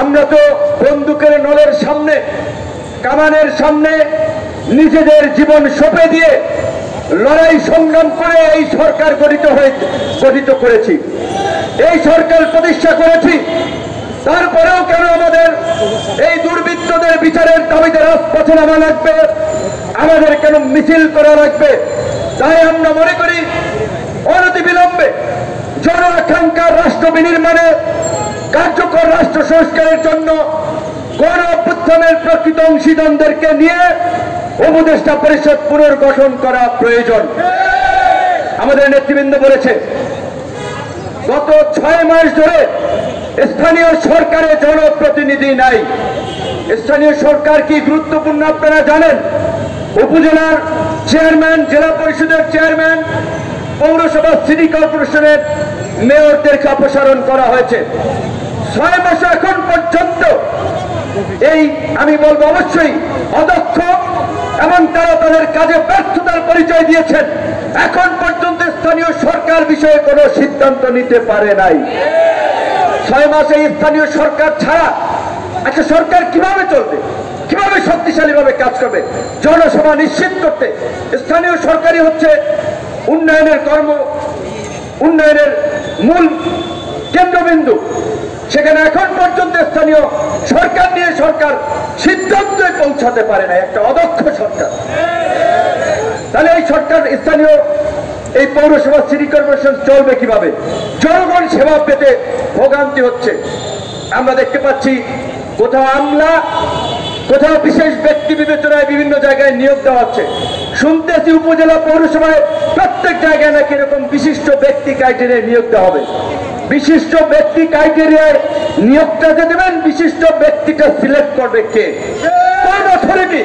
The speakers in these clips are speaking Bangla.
আমরা তো বন্দুকের নলের সামনে, কামানের সামনে নিজেদের জীবন সঁপে দিয়ে লড়াই সংগ্রাম করে এই সরকার গঠিত করেছি, এই সরকার প্রতিষ্ঠা করেছি। তারপরেও কেন আমাদের এই দুর্বৃত্তদের বিচারের দাবিতে রাজপথে নামা লাগবে, আমাদের কেন মিছিল করা লাগবে? তাই আমরা মনে করি অনতিবিলম্বে জন আকাঙ্ক্ষার রাষ্ট্র বিনির্মাণে কার্যকর রাষ্ট্র সংস্কারের জন্য গণ অভ্যুত্থানের প্রকৃত অংশীদারদেরকে নিয়ে উপদেষ্টা পরিষদ পুনর্গঠন করা প্রয়োজন। আমাদের নেতৃবৃন্দ বলেছে গত 6 মাস ধরে স্থানীয় সরকারে জনপ্রতিনিধি নাই। স্থানীয় সরকার কি গুরুত্বপূর্ণ আপনারা জানেন? উপজেলার চেয়ারম্যান, জেলা পরিষদের চেয়ারম্যান, পৌরসভা, সিটি কর্পোরেশনের মেয়রদেরকে অপসারণ করা হয়েছে। 6 মাস এখন পর্যন্ত এই আমি বলবো অবশ্যই অদক্ষ এবং তারা তাদের কাজে ব্যর্থতার পরিচয় দিয়েছেন। এখন পর্যন্ত স্থানীয় সরকার বিষয়ে কোনো সিদ্ধান্ত নিতে পারে নাই। 6 মাসে স্থানীয় সরকার ছাড়া একটা সরকার কিভাবে চলবে, কিভাবে শক্তিশালী ভাবে কাজ করবে? জনসভা নিশ্চিত করতে স্থানীয় সরকারই হচ্ছে উন্নয়নের মূল কেন্দ্রবিন্দু। সেখানে এখন পর্যন্ত স্থানীয় সরকার নিয়ে সরকার সিদ্ধান্তে পৌঁছাতে পারে না, একটা অদক্ষ সরকার। তাহলে এই সরকার স্থানীয় এই পৌরসভা, সিটি কর্পোরেশন চলবে কিভাবে? জনগণ সেবা পেতে ভোগান্তি হচ্ছে। আমরা দেখতে পাচ্ছি কোথাও আমলা, কোথাও বিশেষ ব্যক্তি বিবেচনায় বিভিন্ন জায়গায় নিয়োগ দেওয়া হচ্ছে। শুনতেছি উপজেলা পৌরসভায় প্রত্যেক জায়গায় নাকি এরকম বিশিষ্ট ব্যক্তি ক্রাইটেরিয়ায় নিয়োগ দেওয়া হবে। বিশিষ্ট ব্যক্তি ক্রাইটেরিয়ায় নিয়োগটাকে দেবেন, বিশিষ্ট ব্যক্তিটা সিলেক্ট করবে কে? কোন অথরিটি?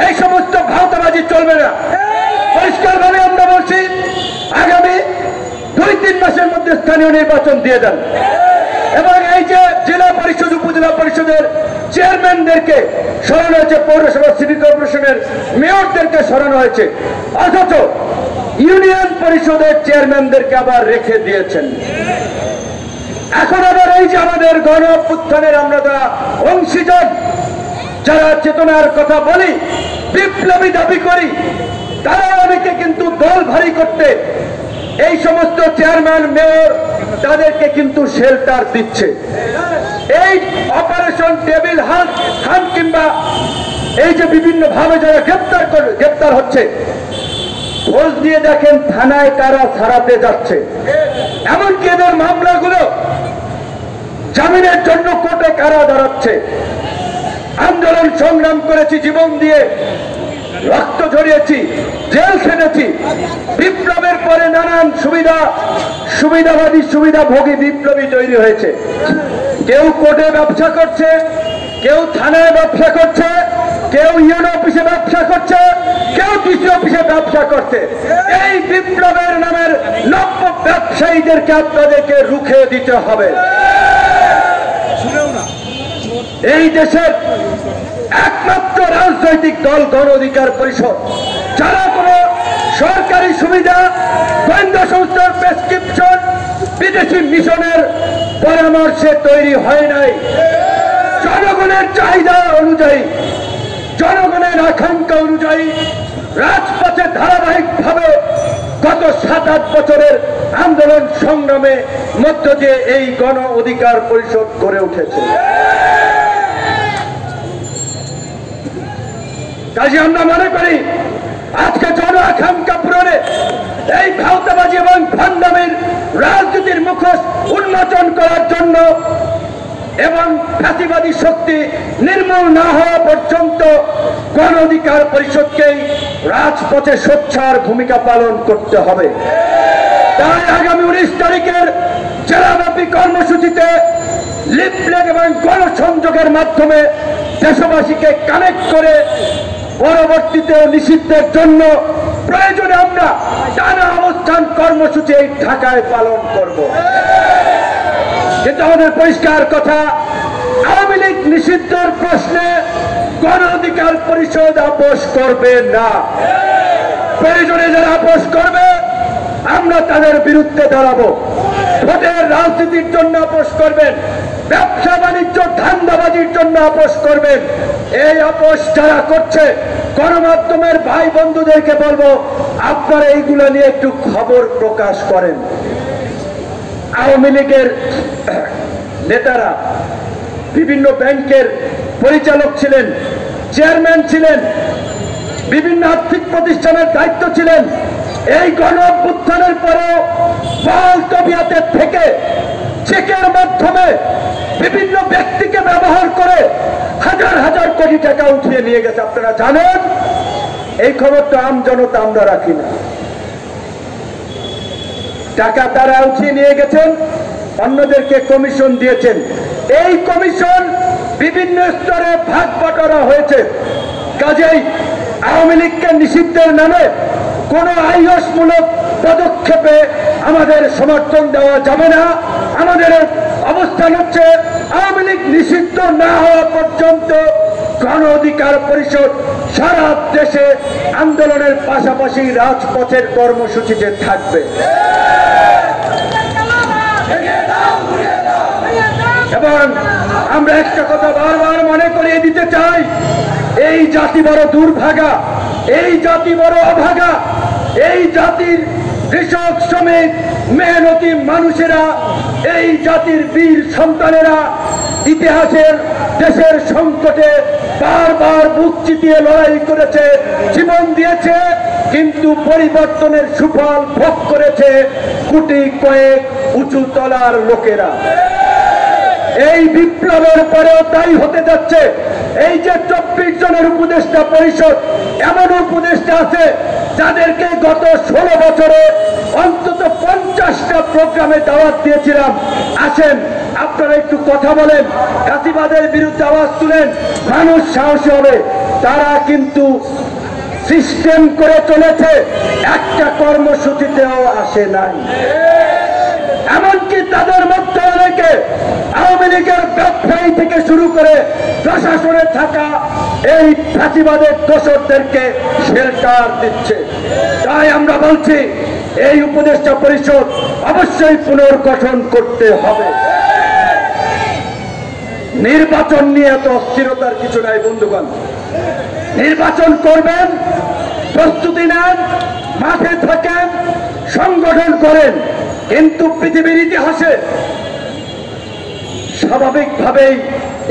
এই সমস্ত ভাওতাবাজি চলবে না। পরিষ্কারভাবে আমরা বলছি আগামী 2-3 মাসের মধ্যে স্থানীয় নির্বাচন দিয়ে দেন এবং এই যে জেলা পরিষদ, উপজেলা পরিষদের চেয়ারম্যানদেরকে সরানো হয়েছে, পৌরসভা, সিটি কর্পোরেশনের মেয়রদেরকে সরানো হয়েছে, অথচ ইউনিয়ন পরিষদের চেয়ারম্যানদেরকে আবার রেখে দিয়েছেন। এখন আবার এই যে আমাদের গণ অভ্যুত্থানের আমরা যারা অংশীদার, যারা চেতনার কথা বলি, বিপ্লবী দাবি করি, তারা অনেকে কিন্তু দল ভারী করতে এই সমস্ত চেয়ারম্যান, মেয়র তাদেরকে কিন্তু শেল্টার দিচ্ছে। এই অপারেশন টেবিল হান্ট কিংবা এই যে বিভিন্ন ভাবে যারা গ্রেপ্তার হচ্ছে, খোঁজ দিয়ে দেখেন থানায় কারা ছাড়াতে যাচ্ছে। এমনকি এদের মামলাগুলো জামিনের জন্য কোর্টে কারা দাঁড়াচ্ছে। আন্দোলন সংগ্রাম করেছি, জীবন দিয়ে রক্ত ঝরিয়েছি, জেল খেটেছি। বিপ্লবের পরে নানান সুবিধাবাদী, সুবিধাভোগী বিপ্লবী তৈরি হয়েছে। কেউ কোর্টে ব্যবসা করছে, কেউ থানায় ব্যবসা করছে, কেউ ইউনো অফিসে ব্যবসা করছে, কেউ ডিসি অফিসে ব্যবসা করছে। এই বিপ্লবের নামের নব্য ব্যবসায়ীদেরকে আপনাদেরকে রুখে দিতে হবে। এই দেশের একমাত্র রাজনৈতিক দল গণ অধিকার পরিষদ, যারা কোন সরকারি সুবিধা, গোয়েন্দা সংস্থার প্রেসক্রিপশন, বিদেশি মিশনের পরামর্শে তৈরি হয় নাই। জনগণের চাহিদা অনুযায়ী, জনগণের আকাঙ্ক্ষা অনুযায়ী রাজপথে ধারাবাহিকভাবে গত 7-8 বছরের আন্দোলন সংগ্রামে মধ্য দিয়ে এই গণ অধিকার পরিষদ গড়ে উঠেছে। কাজে আমরা মনে করি আজকে জন আকাঙ্ক্ষা পূরণে এই ভাওতাবাজি এবং ভণ্ডামির রাজনীতির মুখোশ উন্মোচন করার জন্য এবং ফ্যাসিবাদী শক্তি নির্মূল না হওয়া পর্যন্ত গণ অধিকার পরিষদকেই রাজপথে সোচ্চার ভূমিকা পালন করতে হবে। তাই আগামী 19 তারিখের জেলাব্যাপী কর্মসূচিতে লিফলেট এবং গণসংযোগের মাধ্যমে দেশবাসীকে কানেক্ট করে পরবর্তীতেও নিষিদ্ধের জন্য প্রয়োজনে আমরা টানা অবস্থান কর্মসূচি এই ঢাকায় পালন করব। কিন্তু আমাদের পরিষ্কার কথা, আওয়ামী লীগ নিষিদ্ধের প্রশ্নে গণ অধিকার পরিষদ আপোষ করবে না। প্রয়োজনে যারা আপোষ করবে আমরা তাদের বিরুদ্ধে দাঁড়াবো। ভোটের রাজনীতির জন্য আপোষ করবেন, ব্যবসা বাণিজ্য আপনারা আপোষ করবেন। এই আপোষ যারা করছে গণমাধ্যমের ভাই বন্ধুদেরকে বলবো, আপনারা এইগুলো নিয়ে একটু খবর প্রকাশ করেন। আওয়ামী লীগের নেতারা বিভিন্ন ব্যাংকের পরিচালক ছিলেন, চেয়ারম্যান ছিলেন, বিভিন্ন আর্থিক প্রতিষ্ঠানের দায়িত্ব ছিলেন। এই গণ অভ্যুত্থানের পরেও বল তবিয়তের থেকে চেকের মাধ্যমে বিভিন্ন ব্যক্তিকে ব্যবহার করে হাজার হাজার কোটি টাকা উঠিয়ে নিয়ে গেছে। আপনারা জানেন, এই খবরটা আমজনতা আমরা রাখি না। টাকা তারা উঠিয়ে নিয়ে গেছেন, অন্যদেরকে কমিশন দিয়েছেন। এই কমিশন বিভিন্ন স্তরে ভাগ বাটোয়ারা হয়েছে। কাজেই আওয়ামী লীগকে নিষিদ্ধের নামে কোন আইওসমূলক পদক্ষেপে আমাদের সমর্থন দেওয়া যাবে না। আমাদের অবস্থান হচ্ছে, আওয়ামী লীগ নিষিদ্ধ না হওয়া পর্যন্ত গণ অধিকার পরিষদ সারা দেশে আন্দোলনের পাশাপাশি রাজপথের কর্মসূচিতে থাকবে। এবং আমরা একটা কথা বারবার মনে করিয়ে দিতে চাই, এই জাতি বড় দুর্ভাগা, এই জাতি বড় অভাগা। এই জাতির কৃষক, শ্রমিক, মেহনতি মানুষেরা, এই জাতির বীর সন্তানেরা ইতিহাসের দেশের সংকটে বারবার বুক চিতিয়ে লড়াই করেছে, জীবন দিয়েছে, কিন্তু পরিবর্তনের সুফল ভোগ করেছে কোটি কয়েক উঁচু তলার লোকেরা। এই বিপ্লবের পরেও তাই হতে যাচ্ছে। এই যে 24 জনের উপদেষ্টা পরিষদ, এমন উপদেষ্টা আছে যাদেরকে গত 16 বছরে অন্তত 50টা প্রোগ্রামে দাওয়াত দিয়েছিলাম, আসেন আপনারা একটু কথা বলেন, ফ্যাসিবাদের বিরুদ্ধে আওয়াজ তুলেন, মানুষ সাহসী হবে। তারা কিন্তু সিস্টেম করে চলেছে, একটা কর্মসূচিতেও আসে নাই। এমনকি তাদের মধ্যে অনেকে আওয়ামী লীগের ব্যবসায়ী থেকে শুরু করে প্রশাসনে থাকা এই ফ্যাসিবাদের দোষরদেরকে শেল্টার দিচ্ছে। তাই আমরা বলছি, এই উপদেষ্টা পরিষদ অবশ্যই পুনর্গঠন করতে হবে। নির্বাচন নিয়ে এত অস্থিরতার কিছু নাই বন্ধুগণ। নির্বাচন করবেন, প্রস্তুতি নেন, মাঠে থাকেন, সংগঠন করেন, কিন্তু পৃথিবীর ইতিহাসে স্বাভাবিকভাবেই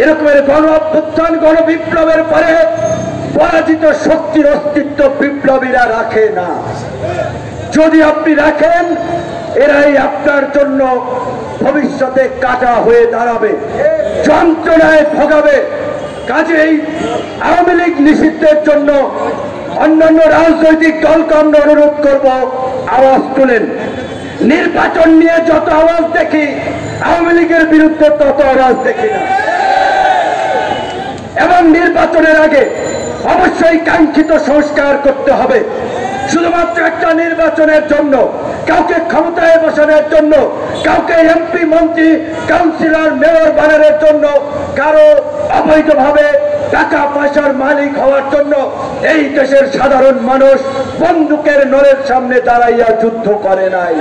এরকমের গণ অভ্যুত্থান, গণ বিপ্লবের পরে পরাজিত শক্তির অস্তিত্ব বিপ্লবীরা রাখে না। যদি আপনি রাখেন, এরাই আপনার জন্য ভবিষ্যতে কাটা হয়ে দাঁড়াবে, যন্ত্রণায় ভোগাবে। কাজেই আওয়ামী লীগ নিষিদ্ধের জন্য অন্যান্য রাজনৈতিক দলকে আমরা অনুরোধ করব, আওয়াজ তুলেন। নির্বাচন নিয়ে যত আওয়াজ দেখি, আওয়ামী লীগের বিরুদ্ধে তত আওয়াজ দেখি না। এবং নির্বাচনের আগে অবশ্যই কাঙ্ক্ষিত সংস্কার করতে হবে। শুধুমাত্র একটা নির্বাচনের জন্য, কাউকে ক্ষমতায় বসানোর জন্য, কাউকে এমপি, মন্ত্রী, কাউন্সিলর, মেয়র বানানোর জন্য, কারো অবৈধভাবে টাকা পয়সার মালিক হওয়ার জন্য এই দেশের সাধারণ মানুষ বন্দুকের নলের সামনে দাঁড়াইয়া যুদ্ধ করে নাই,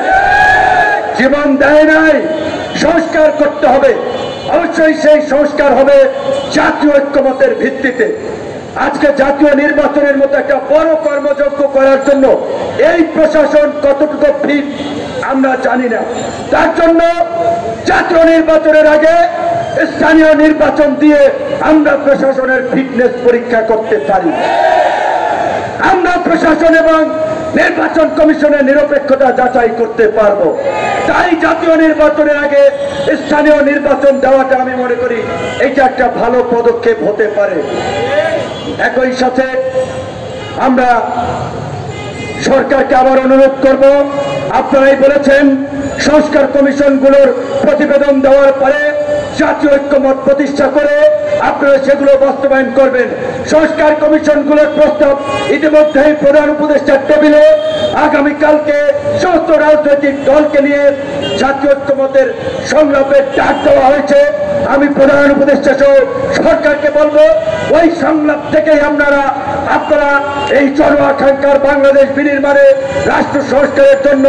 জীবন দেয় নাই। সংস্কার করতে হবে। অবশ্যই সেই সংস্কার হবে জাতীয় ঐক্যমতের ভিত্তিতে। আজকে জাতীয় নির্বাচনের মতো একটা বড় কর্মযজ্ঞ করার জন্য এই প্রশাসন কতটুকু ফিট আমরা জানি না। তার জন্য জাতীয় নির্বাচনের আগে স্থানীয় নির্বাচন দিয়ে আমরা প্রশাসনের ফিটনেস পরীক্ষা করতে পারি। আমরা প্রশাসন এবং নির্বাচন কমিশনের নিরপেক্ষতা যাচাই করতে পারবো। তাই জাতীয় নির্বাচনের আগে স্থানীয় নির্বাচন দেওয়াটা আমি মনে করি এটা একটা ভালো পদক্ষেপ হতে পারে। একই সাথে আমরা সরকারকে আবার অনুরোধ করব, আপনারাই বলেছেন সংস্কার কমিশনগুলোর প্রতিবেদন দেওয়ার পরে জাতীয় ঐক্যমত প্রতিষ্ঠা করে আপনারা সেগুলো বাস্তবায়ন করবেন। সংস্কার কমিশনগুলোর প্রস্তাব ইতিমধ্যেই প্রধান উপদেষ্টার টেবিলে আগামীকালকে সমস্ত রাজনৈতিক দলকে নিয়ে জাতীয় ঐক্যমতের সংলাপের ডাক দেওয়া হয়েছে। আমি প্রধান উপদেষ্টা সহ সরকারকে বলবো, ওই সংলাপ থেকেই আপনারা এই জনআকাঙ্ক্ষার বাংলাদেশ বিনির্মাণে রাষ্ট্র সংস্কারের জন্য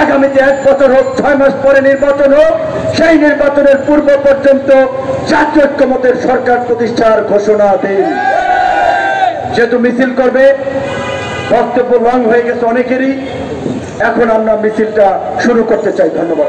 আগামীতে 1 বছর হোক, 6 মাস পরে নির্বাচন হোক, সেই নির্বাচনের পূর্ব পর্যন্ত জাতীয় ঐক্যমতের সরকার প্রতিষ্ঠার ঘোষণা দিন। যেহেতু মিছিল করবে, বক্তব্য লং হয়ে গেছে অনেকেরই, এখন আমরা মিছিলটা শুরু করতে চাই। ধন্যবাদ।